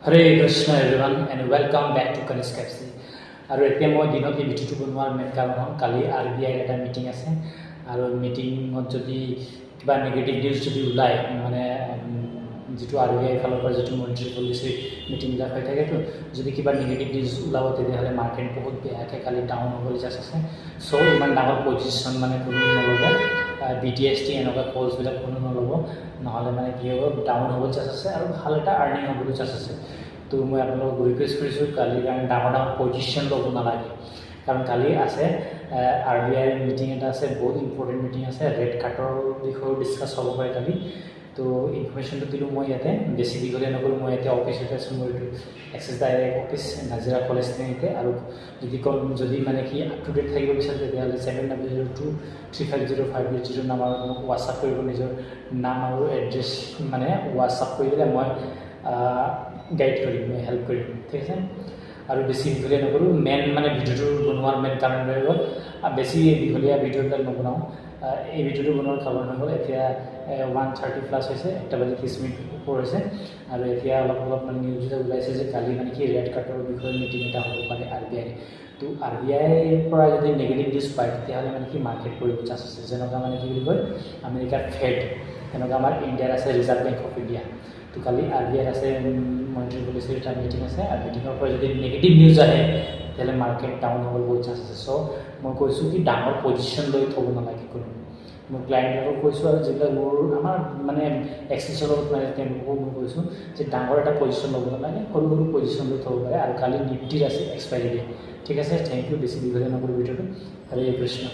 Hare Krishna everyone and welcome back to Kanishka F C. আৰু এতিয়া মই দিনত এই ভিডিঅ'টো বনোৱাৰ মেইন কাৰণ হ'ল কালি RBI এটা মিটিং আছে আৰু মিটিঙত যদি কিবা নিগেটিভ নিউজ যদি ওলায় মানে যিটো RBI ফালৰ পৰা যিটো মনিটাৰী পলিচি মিটিংবিলাক হৈ থাকেতো যদি কিবা নিগেটিভ নিউজ ওলাব তেতিয়াহ'লে মাৰ্কেট বহুত বেয়াকৈ কালি ডাউন হ'বলৈ চান্স আছে। চ' ইমান ডাঙৰ পজিশ্যন মানে কোনো নল'ব, BTST এনেকুৱা কলছবিলাক কোনো নল'ব, নহ'লে মানে কি হ'ব ডাউন হ'বলৈ চান্স আছে আৰু ভাল এটা আৰ্নিং হ'বলৈ চান্স আছে। তো মই আপোনালোকক ৰিকুৱেষ্ট কৰিছোঁ কালি কাৰণ ডাঙৰ ডাঙৰ পজিশ্যন ল'ব নালাগে, কাৰণ কালি আছে RBI মিটিং এটা আছে, বহুত ইম্পৰ্টেণ্ট মিটিং আছে, ৰেড কাৰ্ডৰ বিষয়েও ডিছকাছ হ'ব পাৰে কালি। তো ইনফৰ্মেশ্যনটো দিলোঁ মই ইয়াতে, বেছি দীঘলীয়া নকৰোঁ। মই ইয়াতে অফিচতে আছোঁ, মোৰ এইটো Axis Direct office Nazira college টেনিতে। আৰু যদি মানে কি আপ টু ডেট থাকিব বিচাৰে তেতিয়াহ'লে 7002350580 নাম্বাৰত মোক হোৱাটছআপ কৰিব, নিজৰ নাম আৰু এড্ৰেছ মানে হোৱাটছআপ কৰি দিলে মই গাইড কৰিম, মই হেল্প কৰিম, ঠিক আছে। আৰু বেছি দীঘলীয়া নকৰোঁ, মেইন মানে ভিডিঅ'টো বনোৱাৰ মেইন কাৰণ হৈ গ'ল বেছি দীঘলীয়া ভিডিঅ'বিলাক নবনাওঁ। এই ভিডিঅ'টো বনোৱাৰ কাৰণ হৈ গ'ল এতিয়া 1:30+ হৈছে, 1:30 ওপৰ হৈছে। আৰু এতিয়া অলপ মানে নিউজ এটা ওলাইছে যে কালি মানে কি ৰেড কাৰ্ডৰ বিষয়ে মিটিং এটা হ'ব পাৰে RBI। তো RBIৰ পৰা যদি নিগেটিভ নিউজ পায় তেতিয়াহ'লে মানে কি মাৰ্কেট কৰিব চান্স আছে। যেনেকুৱা মানে কি বুলি কয় আমেৰিকাৰ ফেড, তেনেকুৱা আমাৰ ইণ্ডিয়াৰ আছে ৰিজাৰ্ভ বেংক অফ ইণ্ডিয়া। তো কালি RBIৰ আছে মনিটাৰী পলিচিৰ এটা মিটিং আছে, আৰু মিটিঙৰ পৰা যদি নিগেটিভ নিউজ আহে তেতিয়াহ'লে মাৰ্কেট ডাউন হ'বলৈ বহুত চান্স আছে। চ' মই কৈছোঁ কি ডাঙৰ পজিশ্যন লৈ থ'ব নালাগে কোনো। মোৰ ক্লাইণ্টবিলাকক কৈছোঁ আৰু যিবিলাক আমাৰ মানে এক্সেছৰ লগত মানে তেওঁলোককো মই কৈছোঁ যে ডাঙৰ এটা পজিশ্যন ল'ব নালাগে, সৰু সৰু পজিশ্যন লৈ থ'ব পাৰে। আৰু কালি নিফটিৰ আছে এক্সপাইৰী ডে, ঠিক আছে। থেংক ইউ, বেছি দীঘলীয়া নকৰোঁ ভিডিঅ'টো। হৰে কৃষ্ণ।